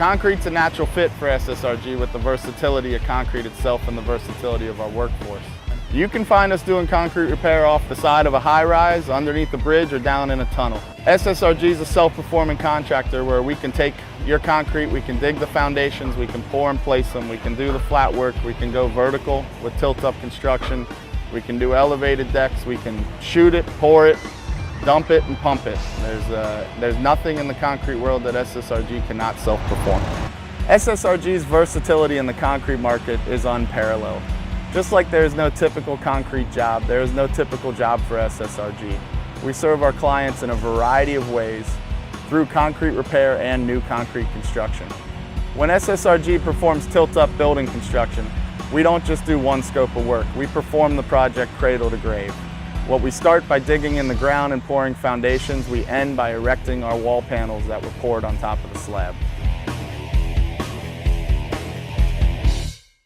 Concrete's a natural fit for SSRG with the versatility of concrete itself and the versatility of our workforce. You can find us doing concrete repair off the side of a high-rise, underneath a bridge, or down in a tunnel. SSRG is a self-performing contractor where we can take your concrete, we can dig the foundations, we can pour and place them, we can do the flat work, we can go vertical with tilt-up construction, we can do elevated decks, we can shoot it, pour it, dump it, and pump it. There's nothing in the concrete world that SSRG cannot self-perform. SSRG's versatility in the concrete market is unparalleled. Just like there is no typical concrete job, there is no typical job for SSRG. We serve our clients in a variety of ways through concrete repair and new concrete construction. When SSRG performs tilt-up building construction, we don't just do one scope of work. We perform the project cradle to grave. What we start by digging in the ground and pouring foundations, we end by erecting our wall panels that were poured on top of the slab.